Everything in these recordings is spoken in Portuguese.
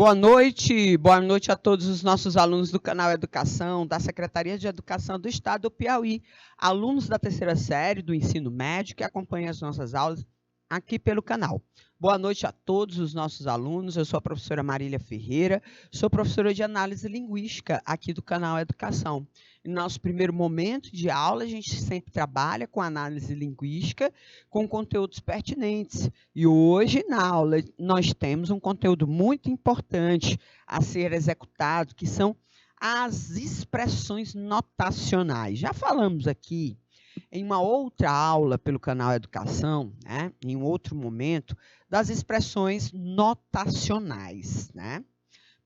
Boa noite a todos os nossos alunos do canal Educação, da Secretaria de Educação do Estado do Piauí, alunos da terceira série do ensino médio que acompanham as nossas aulas aqui pelo canal. Boa noite a todos os nossos alunos, eu sou a professora Marília Ferreira, sou professora de análise linguística aqui do canal Educação. No nosso primeiro momento de aula, a gente sempre trabalha com análise linguística, com conteúdos pertinentes. E hoje, na aula, nós temos um conteúdo muito importante a ser executado, que são as expressões notacionais. Já falamos aqui em uma outra aula pelo canal Educação, né, em um outro momento, das expressões notacionais, né?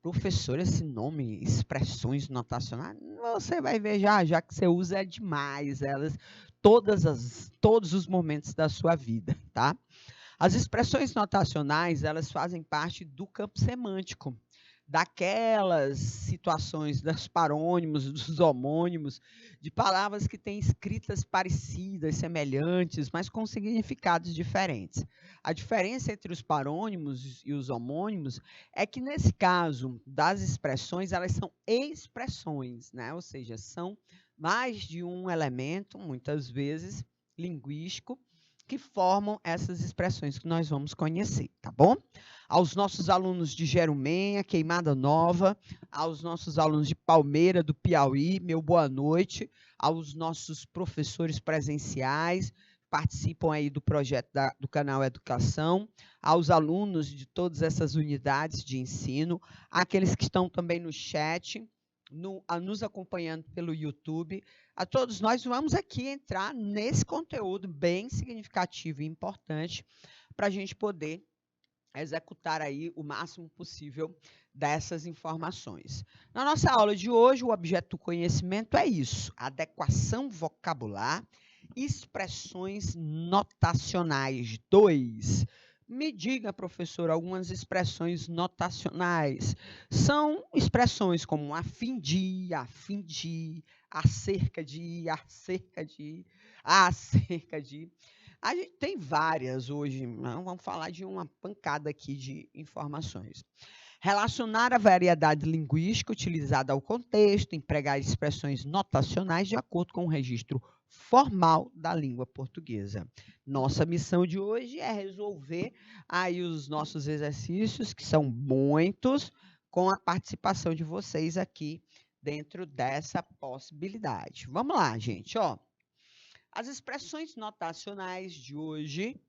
Professor, esse nome, expressões notacionais, você vai ver já que você usa demais elas, todos os momentos da sua vida, tá? As expressões notacionais, elas fazem parte do campo semântico, daquelas situações dos parônimos, dos homônimos, de palavras que têm escritas parecidas, semelhantes, mas com significados diferentes. A diferença entre os parônimos e os homônimos é que, nesse caso das expressões, elas são expressões, né? Ou seja, são mais de um elemento, muitas vezes, linguístico, que formam essas expressões que nós vamos conhecer, tá bom? Aos nossos alunos de Jerumenha, Queimada Nova, aos nossos alunos de Palmeira, do Piauí, meu boa noite, aos nossos professores presenciais, participam aí do projeto do canal Educação, aos alunos de todas essas unidades de ensino, aqueles que estão também no chat, nos acompanhando pelo YouTube. A todos nós vamos aqui entrar nesse conteúdo bem significativo e importante para a gente poder executar aí o máximo possível dessas informações. Na nossa aula de hoje, o objeto do conhecimento é isso: adequação vocabular, expressões notacionais. 2. Me diga, professor, algumas expressões notacionais. São expressões como a fim de, acerca de, acerca de. A gente tem várias hoje, não? Vamos falar de uma pancada aqui de informações. Relacionar a variedade linguística utilizada ao contexto, empregar expressões notacionais de acordo com o registro formal da língua portuguesa. Nossa missão de hoje é resolver aí os nossos exercícios, que são muitos, com a participação de vocês aqui dentro dessa possibilidade. Vamos lá, gente, ó. As expressões notacionais de hoje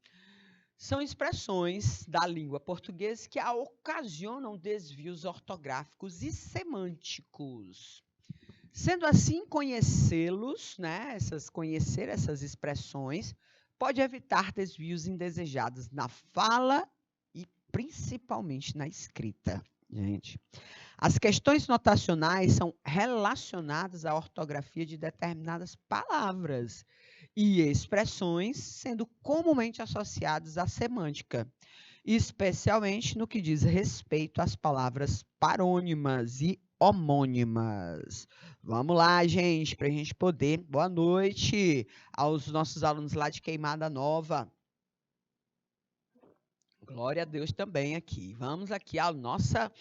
são expressões da língua portuguesa que ocasionam desvios ortográficos e semânticos. Sendo assim, conhecê-los, né, conhecer essas expressões, pode evitar desvios indesejados na fala e principalmente na escrita. Gente, as questões notacionais são relacionadas à ortografia de determinadas palavras e expressões, sendo comumente associadas à semântica, especialmente no que diz respeito às palavras parônimas e homônimas. Vamos lá, gente, para a gente poder. Boa noite aos nossos alunos lá de Queimada Nova. Glória a Deus também aqui. Vamos aqui à nossa.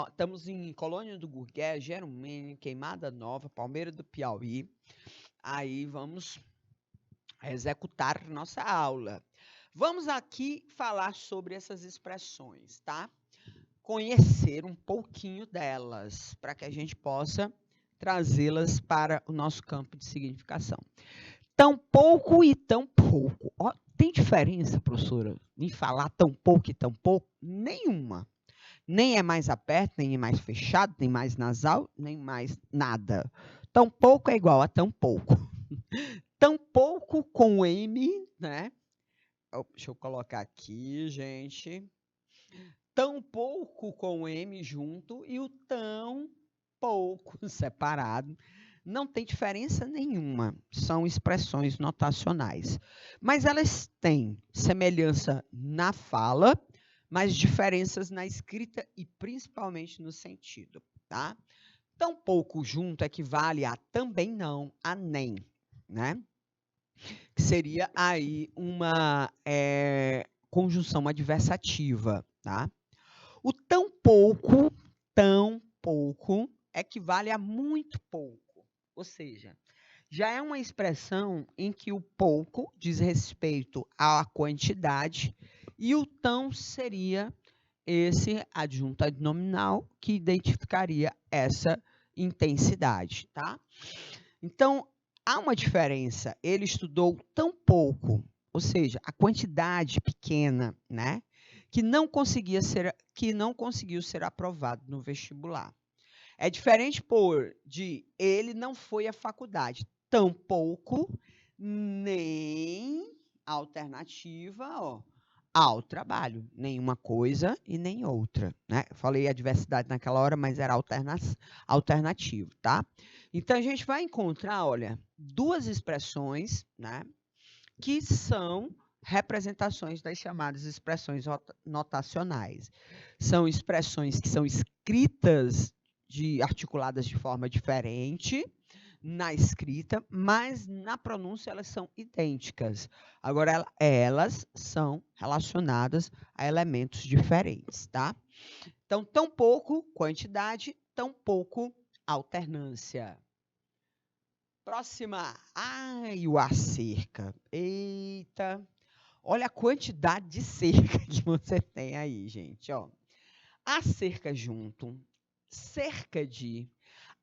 Estamos em Colônia do Gurgué, Jerumenha, Queimada Nova, Palmeira do Piauí. Aí vamos executar nossa aula. Vamos aqui falar sobre essas expressões, tá? Conhecer um pouquinho delas, para que a gente possa trazê-las para o nosso campo de significação. Tão pouco e tão pouco. Ó, tem diferença, professora, em falar tão pouco e tão pouco? Nenhuma. Nem é mais aberto, nem é mais fechado, nem mais nasal, nem mais nada. Tão pouco é igual a tão pouco. Tão pouco com M, né? Deixa eu colocar aqui, gente. Tão pouco com M junto e o tão pouco separado. Não tem diferença nenhuma. São expressões notacionais. Mas elas têm semelhança na fala, mas diferenças na escrita e principalmente no sentido, tá? Tão pouco junto equivale a também não, a nem, né? Que seria aí uma conjunção adversativa, tá? O tão tão pouco, equivale a muito pouco. Ou seja, já é uma expressão em que o pouco diz respeito à quantidade e o tão seria esse adjunto adnominal que identificaria essa intensidade, tá? Então, há uma diferença. Ele estudou tão pouco, ou seja, a quantidade pequena, né, que não conseguiu ser aprovado no vestibular. É diferente de ele não foi à faculdade, tampouco nem alternativa, ao trabalho, nenhuma coisa e nem outra, né? Eu falei a diversidade naquela hora, mas era alternativo, tá? Então a gente vai encontrar, olha, duas expressões, né, que são representações das chamadas expressões notacionais. São expressões que são escritas articuladas de forma diferente na escrita, mas na pronúncia elas são idênticas. Agora, elas são relacionadas a elementos diferentes, tá? Então, tão pouco quantidade, tão pouco alternância. Próxima. Ai, o acerca. Eita. Olha a quantidade de cerca que você tem aí, gente. Ó. Acerca junto, cerca de,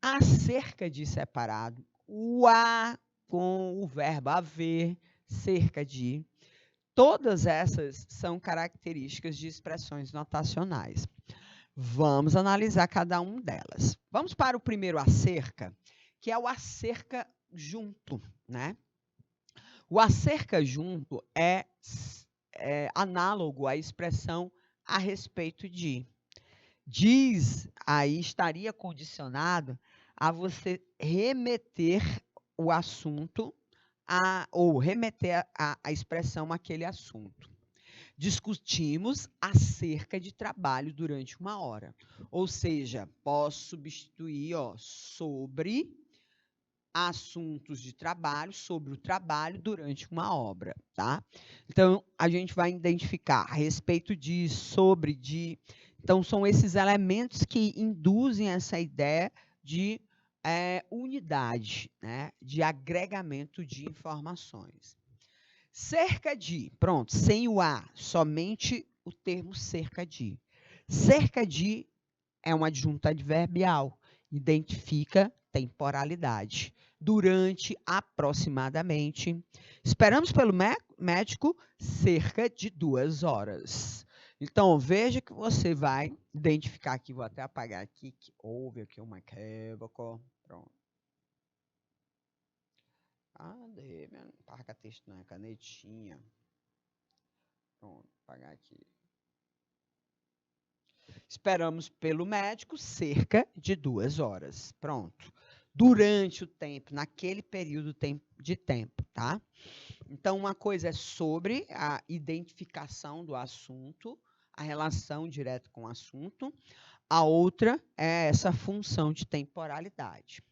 acerca de separado, o a com o verbo haver, cerca de. Todas essas são características de expressões notacionais. Vamos analisar cada uma delas. Vamos para o primeiro acerca, que é o acerca junto, né? O acerca junto é análogo à expressão a respeito de. Diz, aí estaria condicionado a você remeter o assunto ou remeter a expressão àquele assunto. Discutimos acerca de trabalho durante 1 hora. Ou seja, posso substituir sobre assuntos de trabalho, sobre o trabalho durante uma obra, tá? Então, a gente vai identificar a respeito de, sobre, de. Então, são esses elementos que induzem essa ideia de unidade, né? De agregamento de informações. Cerca de, pronto, sem o a, somente o termo cerca de. Cerca de é um adjunto adverbial, identifica temporalidade. Durante aproximadamente, esperamos pelo médico cerca de 2 horas. Então, veja que você vai identificar aqui, vou até apagar aqui, que houve aqui uma equívoco. Pronto. Cadê? Marca texto na canetinha. Pronto, apagar aqui. Esperamos pelo médico cerca de 2 horas. Pronto. Durante o tempo, naquele período de tempo, tá? Então, uma coisa é sobre a identificação do assunto, a relação direta com o assunto. A outra é essa função de temporalidade.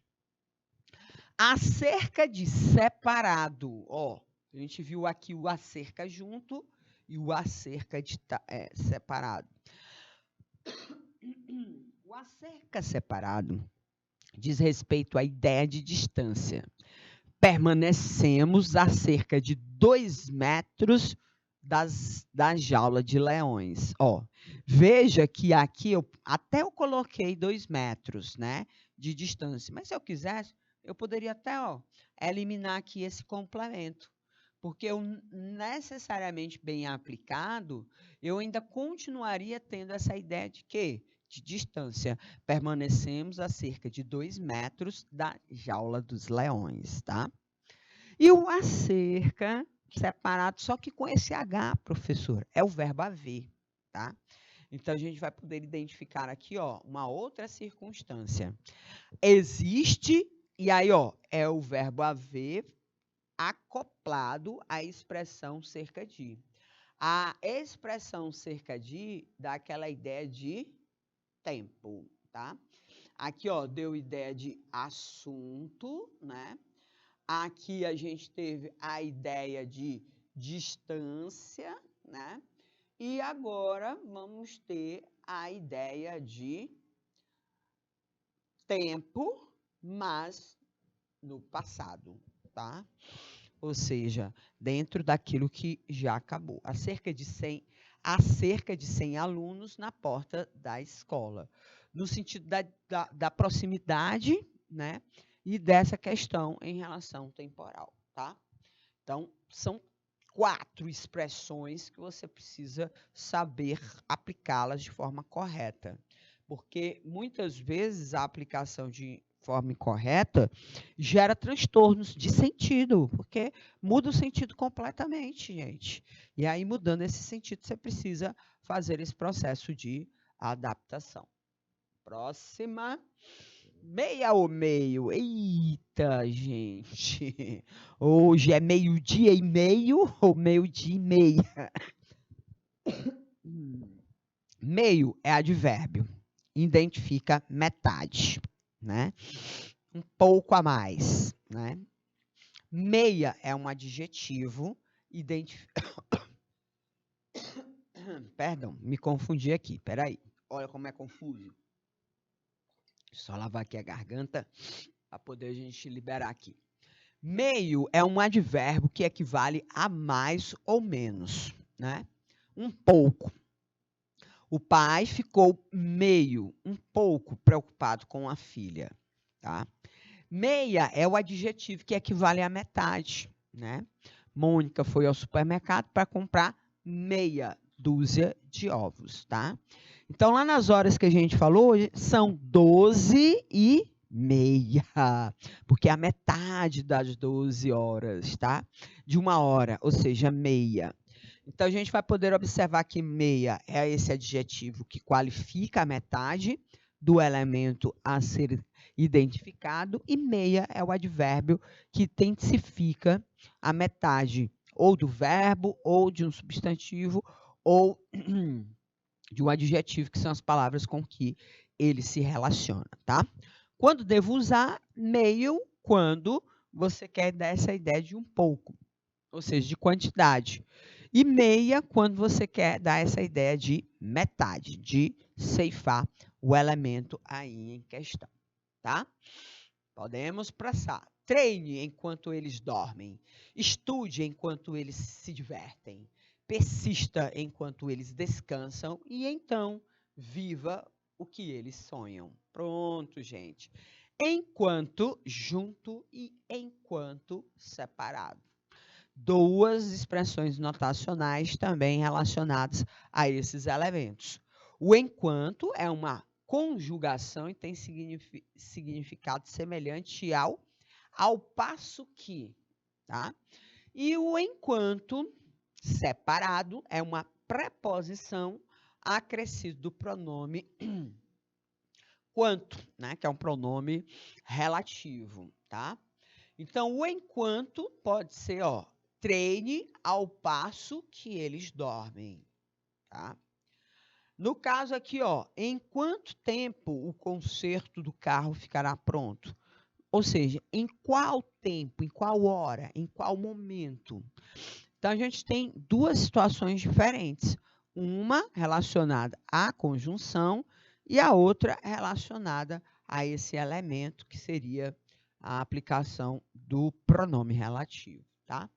Acerca de separado, a gente viu aqui o acerca junto e o acerca de separado. O acerca separado diz respeito à ideia de distância. Permanecemos a cerca de 2 metros da jaula de leões. Veja que aqui eu coloquei 2 metros, né, de distância. Mas se eu quisesse, eu poderia até eliminar aqui esse complemento. Porque eu, necessariamente bem aplicado, eu ainda continuaria tendo essa ideia de quê? De distância. Permanecemos a cerca de 2 metros da jaula dos leões, tá? E o acerca separado, só que com esse H, professor, é o verbo haver, tá? Então, a gente vai poder identificar aqui, uma outra circunstância. Existe, e aí, é o verbo haver acoplado à expressão cerca de. A expressão cerca de dá aquela ideia de tempo, tá? Aqui, deu ideia de assunto, né? Aqui a gente teve a ideia de distância, né? E agora vamos ter a ideia de tempo, mas no passado, tá? Ou seja, dentro daquilo que já acabou. Há cerca de 100 alunos na porta da escola, no sentido da proximidade, né, e dessa questão em relação temporal, tá? Então, são 4 expressões que você precisa saber aplicá-las de forma correta, porque muitas vezes a aplicação de forma incorreta gera transtornos de sentido, porque muda o sentido completamente, gente. E aí, mudando esse sentido, você precisa fazer esse processo de adaptação. Próxima. Meia ou meio? Eita, gente. Hoje é meio-dia e meio ou meio-dia e meia? Meio é advérbio. Identifica metade, né? Um pouco a mais, né? Meia é um adjetivo, Perdão, me confundi aqui, peraí. Olha como é confuso. Só lavar aqui a garganta para poder a gente liberar aqui. Meio é um advérbio que equivale a mais ou menos, né? Um pouco. O pai ficou um pouco preocupado com a filha, tá? Meia é o adjetivo que equivale a metade, né? Mônica foi ao supermercado para comprar meia dúzia de ovos, tá? Então, lá nas horas que a gente falou, são 12h30, porque é a metade das 12 horas, tá? De 1 hora, ou seja, meia. Então, a gente vai poder observar que meia é esse adjetivo que qualifica a metade do elemento a ser identificado, e meia é o advérbio que intensifica a metade ou do verbo, ou de um substantivo, ou de um adjetivo, que são as palavras com que ele se relaciona, tá? Quando devo usar meio? Quando você quer dar essa ideia de um pouco, ou seja, de quantidade. E meia, quando você quer dar essa ideia de metade, de ceifar o elemento aí em questão, tá? Podemos passar. Treine enquanto eles dormem. Estude enquanto eles se divertem. Persista enquanto eles descansam. E então, viva o que eles sonham. Pronto, gente. Enquanto junto e enquanto separado. 2 expressões notacionais também relacionadas a esses elementos. O enquanto é uma conjugação e tem significado semelhante ao passo que, tá? E o enquanto separado é uma preposição acrescido do pronome quanto, né? Que é um pronome relativo, tá? Então, o enquanto pode ser, treine ao passo que eles dormem, tá? No caso aqui, em quanto tempo o conserto do carro ficará pronto? Ou seja, em qual tempo, em qual hora, em qual momento? Então, a gente tem 2 situações diferentes. Uma relacionada à conjunção e a outra relacionada a esse elemento, que seria a aplicação do pronome relativo, tá?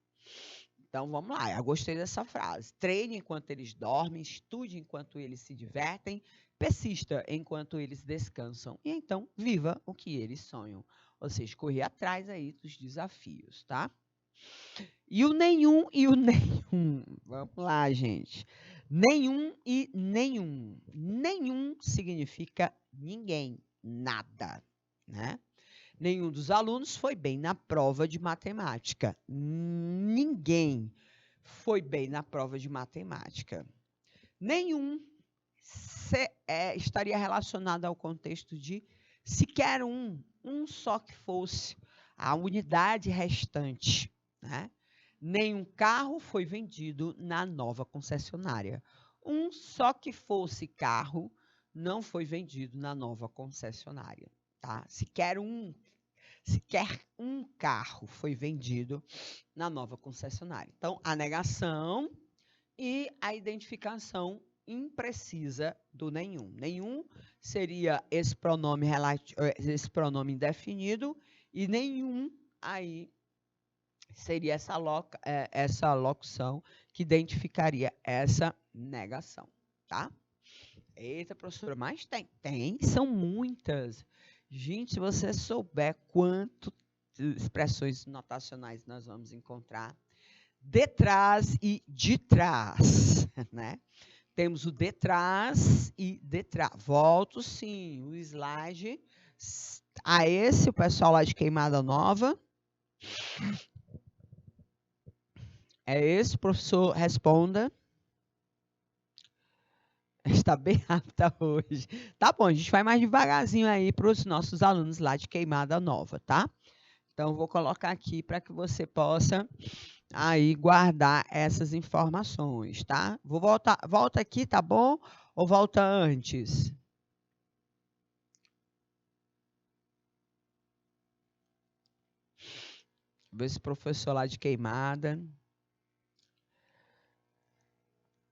Então, vamos lá. Eu gostei dessa frase. Treine enquanto eles dormem, estude enquanto eles se divertem, persista enquanto eles descansam. E então, viva o que eles sonham. Ou seja, correr atrás aí dos desafios, tá? E o nenhum e o nenhum. Vamos lá, gente. Nenhum e nenhum. Nenhum significa ninguém, nada, né? Nenhum dos alunos foi bem na prova de matemática. Ninguém foi bem na prova de matemática. Nenhum estaria relacionado ao contexto de sequer um só que fosse a unidade restante, né? Nenhum carro foi vendido na nova concessionária. Um só que fosse carro não foi vendido na nova concessionária, tá? Sequer um carro foi vendido na nova concessionária. Então, a negação e a identificação imprecisa do nenhum. Nenhum seria esse pronome indefinido e nenhum aí seria essa locução que identificaria essa negação, tá? Eita, professora, mas são muitas. Gente, se você souber quantas expressões notacionais nós vamos encontrar, detrás e de trás, né? Temos o detrás e detrás. Volto, sim, o slide a esse, o pessoal lá de Queimada Nova. É esse, professor, responda. Está bem rápida hoje. Tá bom, a gente vai mais devagarzinho aí para os nossos alunos lá de Queimada Nova, tá? Então, vou colocar aqui para que você possa aí guardar essas informações, tá? Volta aqui, tá bom? Ou volta antes? Ver esse professor lá de Queimada.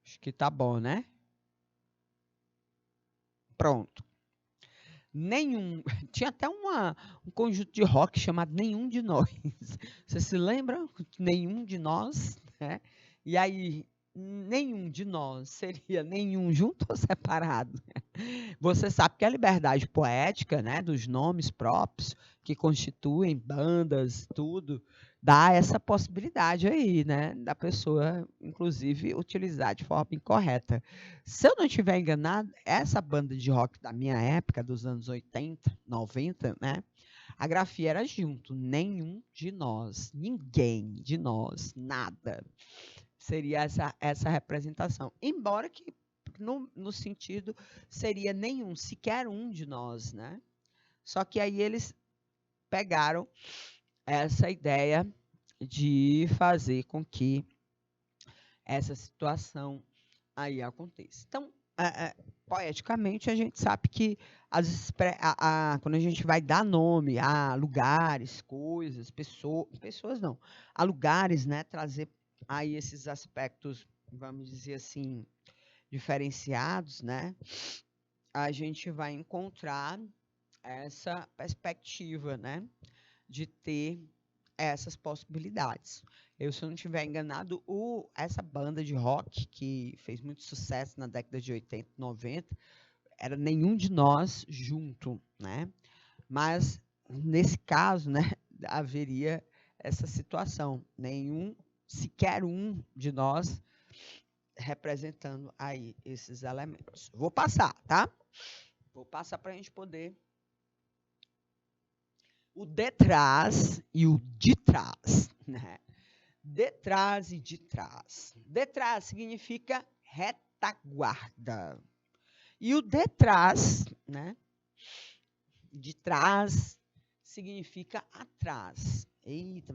Acho que tá bom, né? Pronto. Nenhum. Tinha até um conjunto de rock chamado Nenhum de Nós. Você se lembra? Nenhum de Nós, né? E aí, nenhum de nós seria nenhum junto ou separado? Você sabe que a liberdade poética, né, dos nomes próprios, que constituem bandas, tudo, dá essa possibilidade aí, né, da pessoa, inclusive, utilizar de forma incorreta. Se eu não estiver enganado, essa banda de rock da minha época, dos anos 80, 90, né, a grafia era junto, nenhum de nós, ninguém de nós, nada. Seria essa representação. Embora que, no sentido, seria nenhum, sequer um de nós, né? Só que aí eles pegaram essa ideia de fazer com que essa situação aí aconteça. Então, poeticamente, a gente sabe que quando a gente vai dar nome a lugares, coisas, pessoas não, a lugares, né, trazer aí esses aspectos, vamos dizer assim, diferenciados, né, a gente vai encontrar essa perspectiva, né, de ter essas possibilidades. Eu, se eu não estiver enganado, essa banda de rock que fez muito sucesso na década de 80, 90, era Nenhum de Nós junto, né? Mas, nesse caso, né, haveria essa situação. Sequer um de nós representando aí esses elementos. Vou passar, tá? Vou passar para a gente poder o detrás e o de trás, né? Detrás e de trás. Detrás significa retaguarda. E o detrás, né? De trás significa atrás. Eita,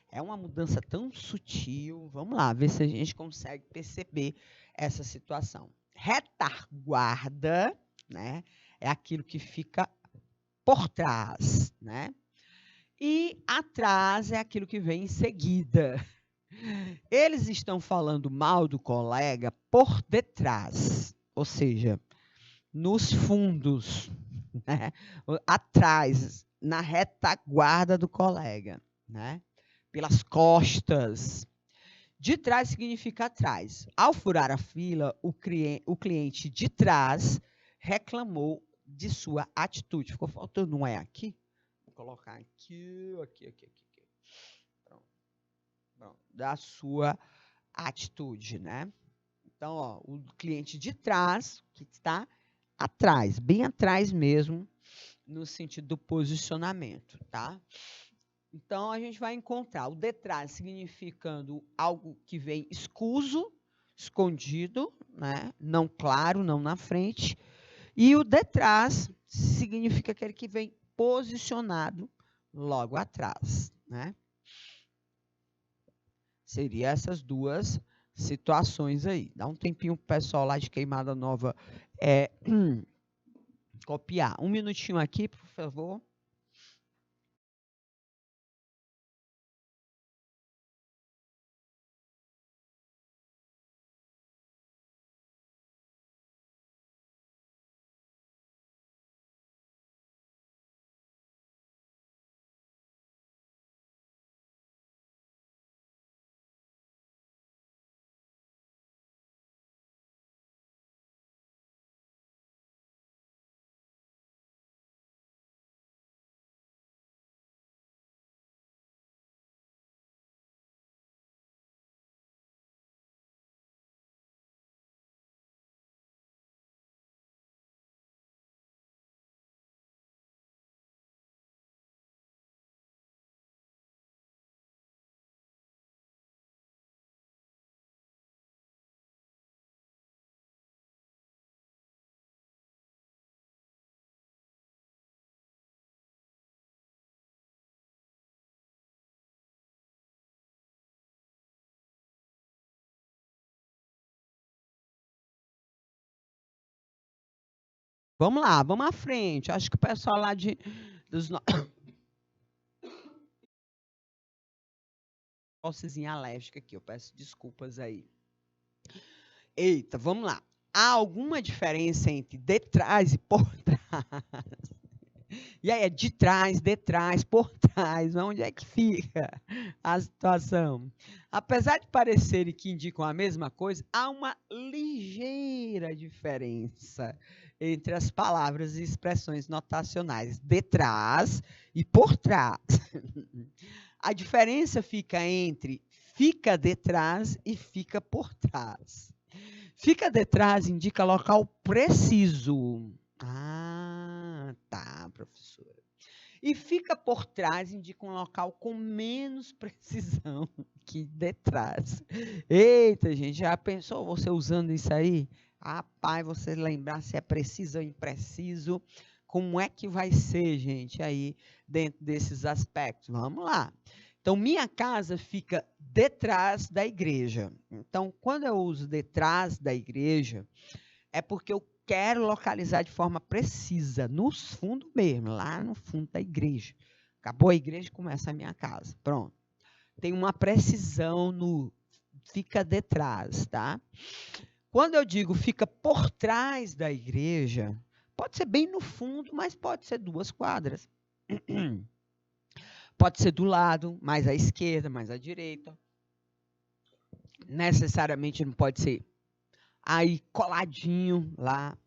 é uma mudança tão sutil. Vamos lá, ver se a gente consegue perceber essa situação. Retaguarda, né? É aquilo que fica por trás, né? E atrás é aquilo que vem em seguida. Eles estão falando mal do colega por detrás, ou seja, nos fundos, né? Atrás, na retaguarda do colega, né? Pelas costas. De trás significa atrás. Ao furar a fila, o cliente de trás reclamou de sua atitude. Ficou faltando um aqui? Vou colocar aqui. Pronto. Da sua atitude, né? Então, ó, o cliente de trás, que está atrás, bem atrás mesmo, no sentido do posicionamento, tá? Então, a gente vai encontrar o detrás significando algo que vem escuso, escondido, né? Não claro, não na frente. E o detrás significa aquele que vem posicionado logo atrás, né? Seria essas duas situações aí. Dá um tempinho pro pessoal lá de Queimada Nova copiar. Um minutinho aqui, por favor. Vamos lá, vamos à frente. Acho que o pessoal lá dos tossezinha alérgica aqui, eu peço desculpas aí. Eita, vamos lá. Há alguma diferença entre detrás e por trás? E aí, é de trás, por trás, onde é que fica a situação? Apesar de parecerem que indicam a mesma coisa, há uma ligeira diferença entre as palavras e expressões notacionais detrás e por trás. A diferença fica entre fica detrás e fica por trás. Fica detrás indica local preciso. Ah, tá, professora. E fica por trás indica um local com menos precisão que detrás. Eita, gente, já pensou você usando isso aí? Rapaz, você lembrar se é preciso ou impreciso, como é que vai ser, gente, aí dentro desses aspectos? Vamos lá. Então, minha casa fica detrás da igreja. Então, quando eu uso detrás da igreja, é porque eu quero localizar de forma precisa, no fundo mesmo, lá no fundo da igreja. Acabou a igreja, começa a minha casa. Pronto. Tem uma precisão no fica detrás, tá? Quando eu digo fica por trás da igreja, pode ser bem no fundo, mas pode ser 2 quadras. Pode ser do lado, mais à esquerda, mais à direita. Necessariamente não pode ser aí coladinho lá.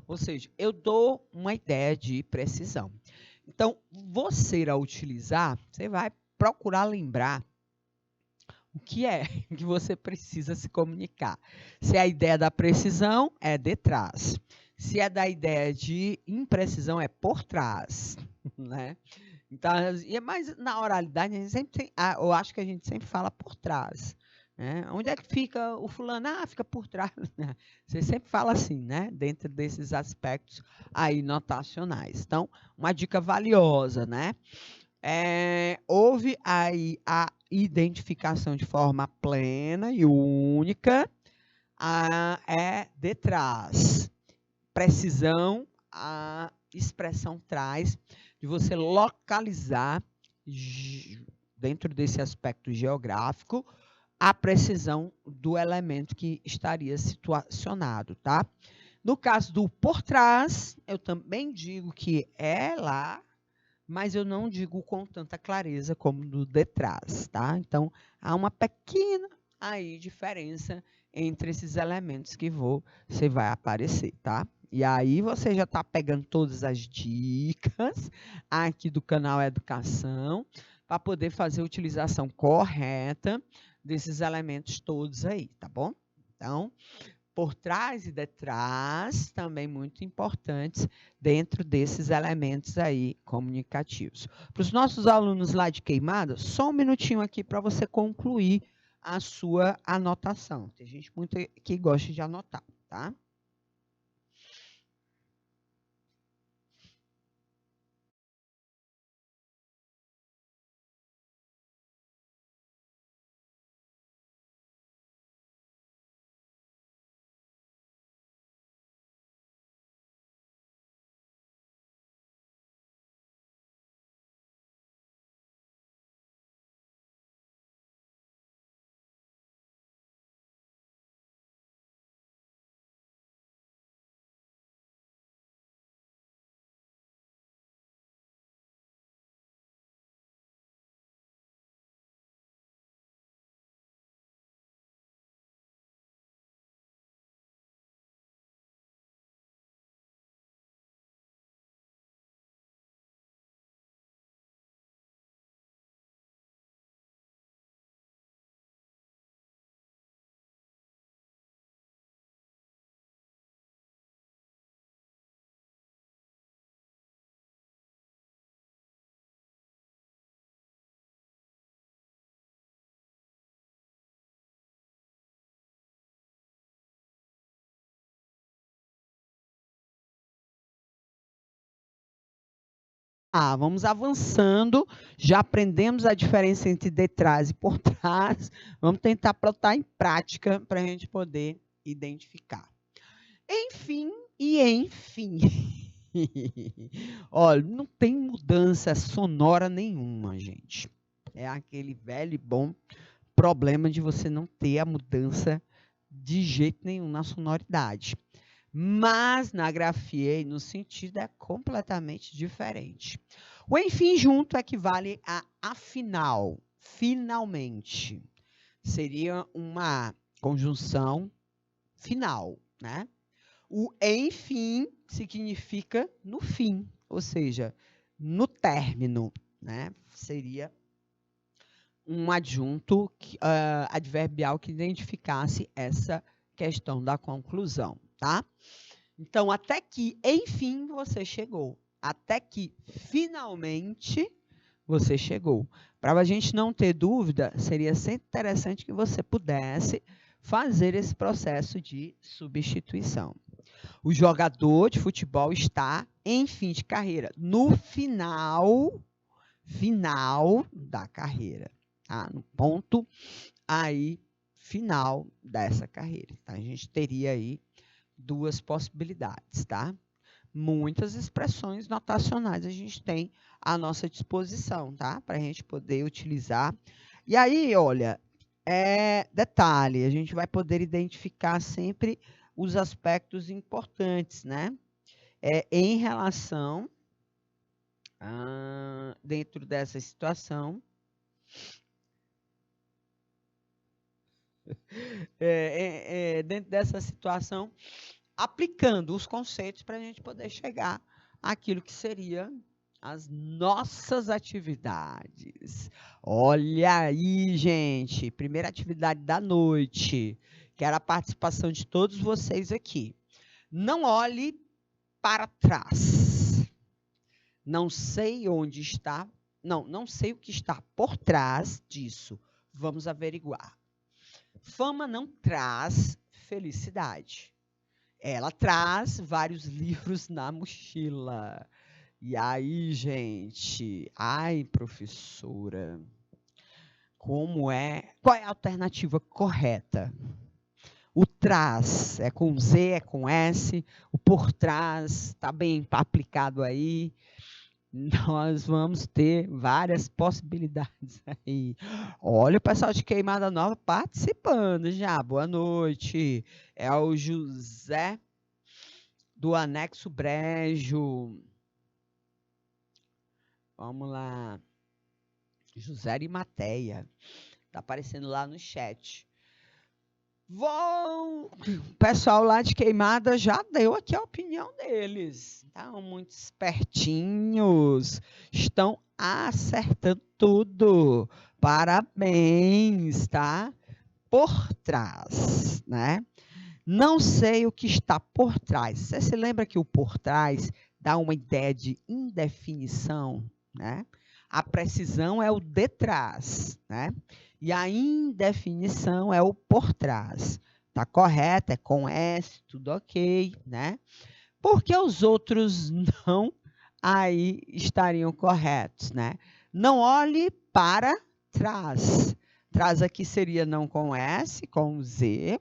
Ou seja, eu dou uma ideia de precisão. Então, você, ao utilizar, você vai procurar lembrar o que é que você precisa se comunicar. Se a ideia da precisão é detrás. Se é da ideia de imprecisão, é por trás. Né? Então, mas na oralidade, a gente sempre tem, eu acho que a gente sempre fala por trás. Né? Onde é que fica o fulano? Ah, fica por trás. Você sempre fala assim, né? Dentro desses aspectos aí notacionais. Então, uma dica valiosa, né? Houve aí a identificação de forma plena e única, é detrás. Precisão, a expressão traz de você localizar, dentro desse aspecto geográfico, a precisão do elemento que estaria situacionado, tá? No caso do por trás, eu também digo que é lá, mas eu não digo com tanta clareza como do detrás, tá? Então, há uma pequena aí diferença entre esses elementos que você vai aparecer, tá? E aí você já está pegando todas as dicas aqui do canal Educação para poder fazer a utilização correta desses elementos todos aí, tá bom? Então, por trás e detrás, também muito importantes dentro desses elementos aí comunicativos. Para os nossos alunos lá de Queimada, só um minutinho aqui para você concluir a sua anotação. Tem gente muito que gosta de anotar, tá? Vamos avançando, já aprendemos a diferença entre detrás e por trás, vamos tentar botar em prática para a gente poder identificar. Enfim, Olha, não tem mudança sonora nenhuma, gente. É aquele velho e bom problema de você não ter a mudança de jeito nenhum na sonoridade. Mas na grafia e no sentido é completamente diferente. O enfim junto equivale a afinal, finalmente. Seria uma conjunção final, né? O enfim significa no fim, ou seja, no término, né? Seria um adjunto adverbial que identificasse essa questão da conclusão, tá? Então, até que, enfim, você chegou. Até que, finalmente, você chegou. Para a gente não ter dúvida, seria sempre interessante que você pudesse fazer esse processo de substituição. O jogador de futebol está em fim de carreira, no final da carreira, tá? No ponto aí final dessa carreira. Tá? A gente teria aí duas possibilidades, tá? Muitas expressões notacionais a gente tem à nossa disposição, tá? Para a gente poder utilizar. E aí, olha, detalhe, a gente vai poder identificar sempre os aspectos importantes, né? Em relação, dentro dessa situação, dentro dessa situação, aplicando os conceitos para a gente poder chegar àquilo que seria as nossas atividades. Olha aí, gente, primeira atividade da noite, que era a participação de todos vocês aqui. Não olhe para trás. Não sei onde está, não sei o que está por trás disso. Vamos averiguar. Fama não traz felicidade. Ela traz vários livros na mochila. E aí, gente? Ai, professora. Qual é a alternativa correta? O traz é com Z, é com S. O por trás está bem aplicado aí. Nós vamos ter várias possibilidades aí. Olha o pessoal de Queimada Nova participando já. Boa noite. É o José do Anexo Brejo. Vamos lá. José Arimateia. Está aparecendo lá no chat. O pessoal lá de Queimada já deu aqui a opinião deles. Estão muito espertinhos. Estão acertando tudo. Parabéns, tá? Por trás, né? Não sei o que está por trás. Você se lembra que o por trás dá uma ideia de indefinição, né? A precisão é o detrás, né? E a indefinição é o por trás. Tá correto? É com S, tudo ok, né? Porque os outros não aí estariam corretos, né? Não olhe para trás. Trás aqui seria não com S, com Z.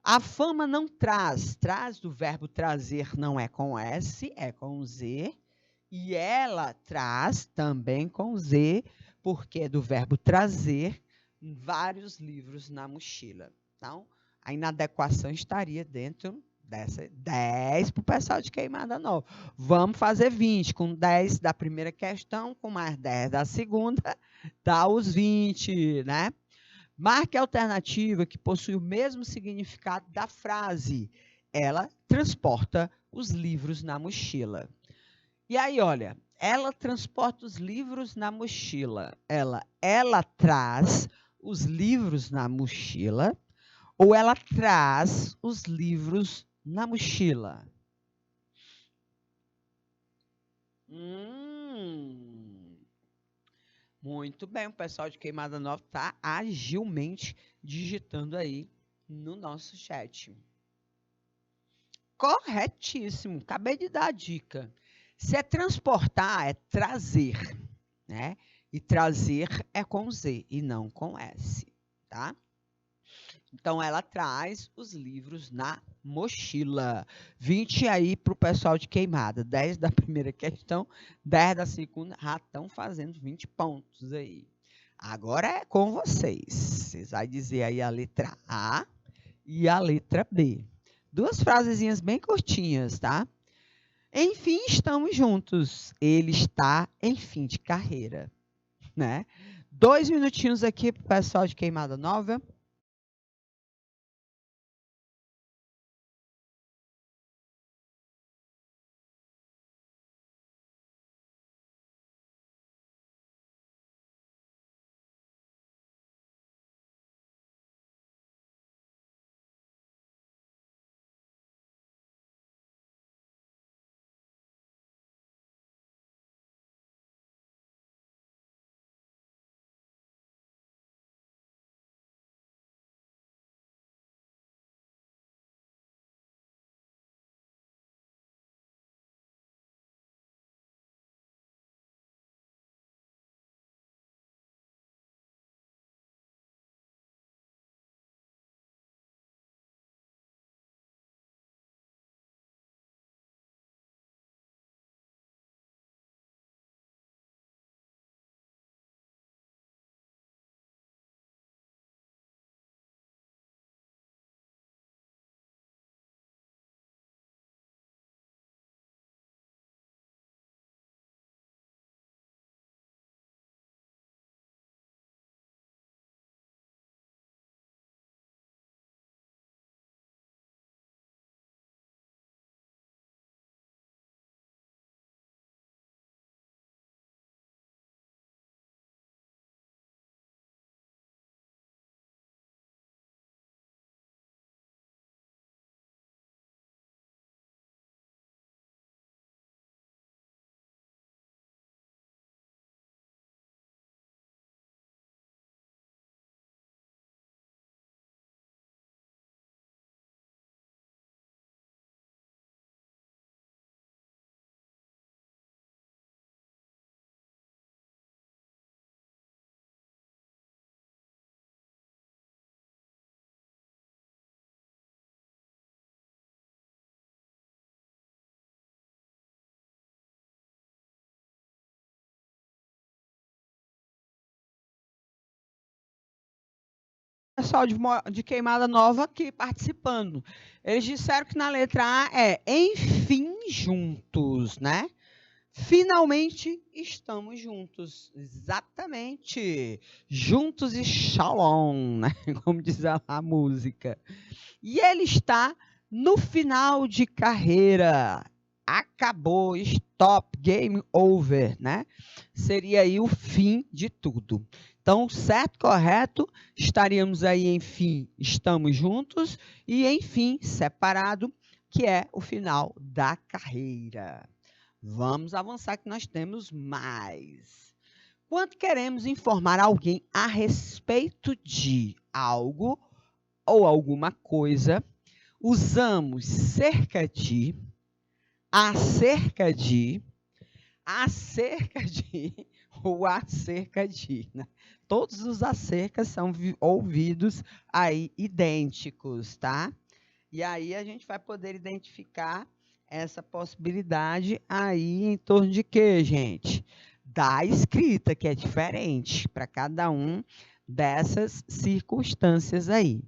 A fama não traz. Traz do verbo trazer não é com S, é com Z. E ela traz também com Z, porque é do verbo trazer vários livros na mochila. Então, a inadequação estaria dentro dessa 10 para o pessoal de Queimada Nova. Vamos fazer 20, com 10 da primeira questão, com mais 10 da segunda, dá os 20, né? Marque a alternativa que possui o mesmo significado da frase. Ela transporta os livros na mochila. E aí, olha, ela transporta os livros na mochila. Ela traz os livros na mochila ou ela traz os livros na mochila? Muito bem, o pessoal de Queimada Nova está agilmente digitando aí no nosso chat. Corretíssimo, acabei de dar a dica. Se é transportar, é trazer, né? E trazer é com Z e não com S, tá? Então, ela traz os livros na mochila. 20 aí para o pessoal de queimada. 10 da primeira questão, 10 da segunda. Já estão fazendo 20 pontos aí. Agora é com vocês. Vocês vão dizer aí a letra A e a letra B. Duas frasezinhas bem curtinhas, tá? Enfim, estamos juntos. Ele está em fim de carreira, né? 2 minutinhos aqui para o pessoal de Queimada Nova. Pessoal de Queimada Nova aqui participando. Eles disseram que na letra A é enfim juntos, né? Finalmente estamos juntos. Exatamente. Juntos e shalom, né? Como diz a música. E ele está no final de carreira. Acabou, stop, game over, né? Seria aí o fim de tudo. Então, certo, correto, estaríamos aí, enfim, estamos juntos e, enfim, separado, que é o final da carreira. Vamos avançar que nós temos mais. Quando queremos informar alguém a respeito de algo ou alguma coisa, usamos cerca de, acerca de, ou acerca de. Né? Todos os acercas são ouvidos aí idênticos, tá? E aí a gente vai poder identificar essa possibilidade aí em torno de quê, gente? Da escrita, que é diferente para cada um dessas circunstâncias aí.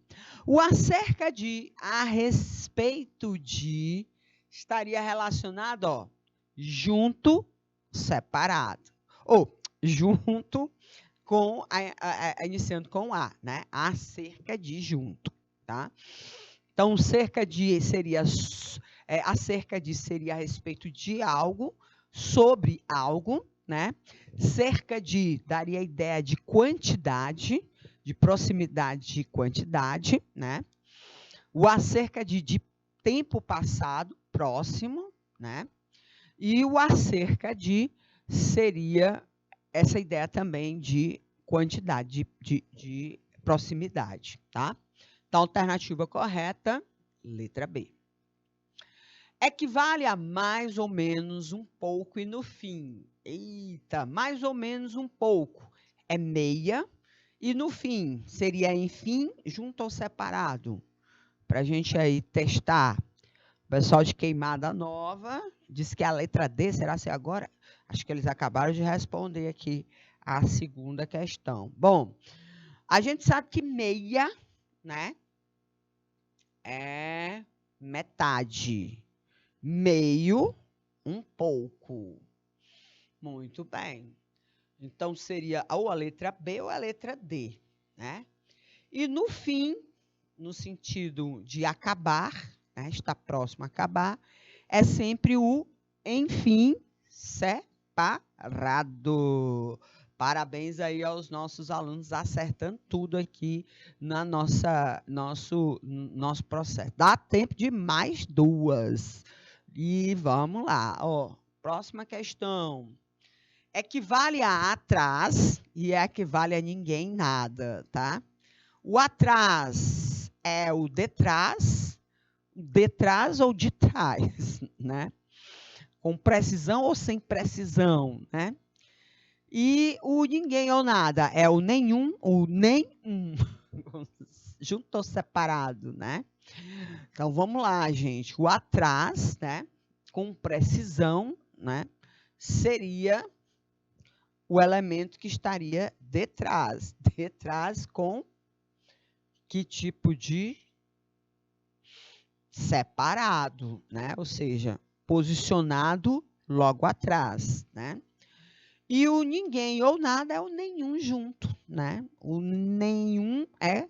O acerca de, a respeito de, estaria relacionado, ó, junto, separado. Ou junto com, iniciando com a, né? Acerca de junto, tá? Então, cerca de seria, acerca de seria a respeito de algo, sobre algo, né? Cerca de daria a ideia de quantidade, de proximidade de quantidade, né? O acerca de tempo passado, próximo, né? E o acerca de seria essa ideia também de quantidade, de proximidade, tá? Então, alternativa correta, letra B. Equivale a mais ou menos um pouco e no fim. Eita, mais ou menos um pouco. É meia E no fim, seria enfim, junto ou separado? Para a gente aí testar. O pessoal de Queimada Nova disse que a letra D, será se agora? Acho que eles acabaram de responder aqui a segunda questão. Bom, a gente sabe que meia, né, é metade. Meio, um pouco. Muito bem. Então, seria ou a letra B ou a letra D, né? E no fim, no sentido de acabar, né, está próximo a acabar, é sempre o enfim separado. Parabéns aí aos nossos alunos acertando tudo aqui na nosso processo. Dá tempo de mais duas. E vamos lá, ó. Próxima questão. Equivale a atrás e equivale a ninguém nada, tá? O atrás é o detrás ou de trás, né? Com precisão ou sem precisão, né? E o ninguém ou nada é o nenhum ou nem um, junto ou separado, né? Então, vamos lá, gente. O atrás, né, com precisão, né, seria o elemento que estaria detrás. Detrás com que tipo de separado, né? Ou seja, posicionado logo atrás, né? E o ninguém ou nada é o nenhum junto, né? O nenhum é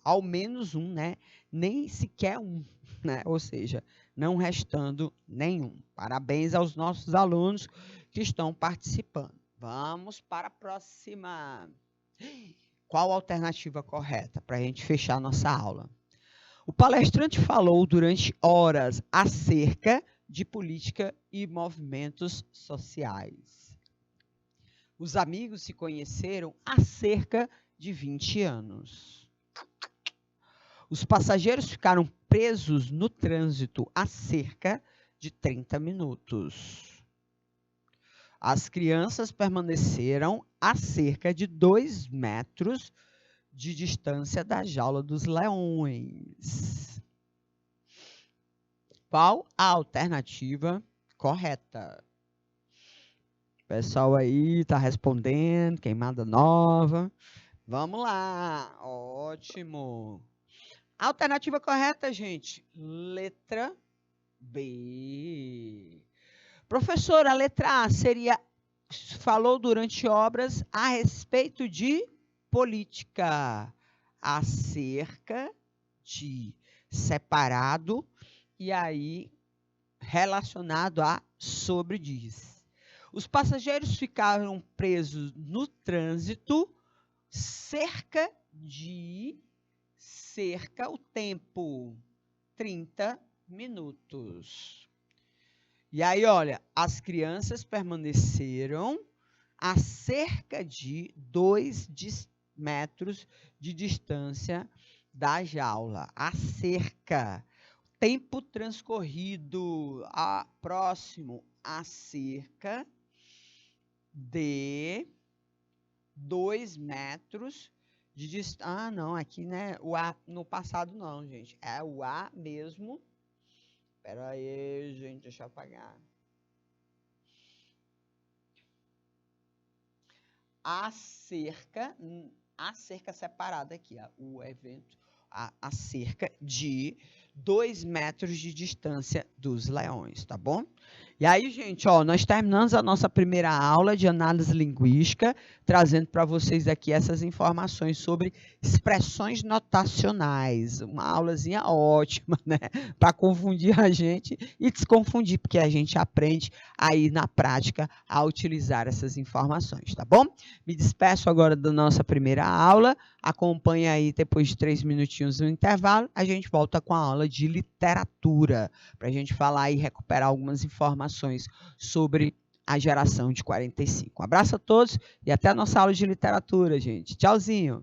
ao menos um, né? Nem sequer um, né? Ou seja, não restando nenhum. Parabéns aos nossos alunos que estão participando. Vamos para a próxima. Qual a alternativa correta para a gente fechar a nossa aula? O palestrante falou durante horas acerca de política e movimentos sociais. Os amigos se conheceram há cerca de 20 anos. Os passageiros ficaram presos no trânsito há cerca de 30 minutos. As crianças permaneceram a cerca de 2 metros de distância da jaula dos leões. Qual a alternativa correta? O pessoal aí está respondendo, Queimada Nova. Vamos lá, ótimo. A alternativa correta, gente, letra B. Professora, a letra A seria, falou durante obras a respeito de política, acerca de separado, e aí relacionado a sobre diz. Os passageiros ficaram presos no trânsito cerca, o tempo, 30 minutos. E aí, olha, as crianças permaneceram a cerca de 2 metros de distância da jaula. A cerca. Tempo transcorrido. Próximo. A cerca de 2 metros de distância. Ah, não, aqui né, o A no passado não, gente. É o A mesmo. Espera aí, gente, deixa eu apagar. A cerca separada aqui, ó, o evento, a cerca de 2 metros de distância dos leões, tá bom? E aí, gente, ó, nós terminamos a nossa primeira aula de análise linguística, trazendo para vocês aqui essas informações sobre expressões notacionais. Uma aulazinha ótima, né? Para confundir a gente e desconfundir, porque a gente aprende aí na prática a utilizar essas informações, tá bom? Me despeço agora da nossa primeira aula. Acompanhe aí, depois de 3 minutinhos no intervalo, a gente volta com a aula de literatura, para a gente falar e recuperar algumas informações sobre a geração de 45. Um abraço a todos e até a nossa aula de literatura, gente. Tchauzinho!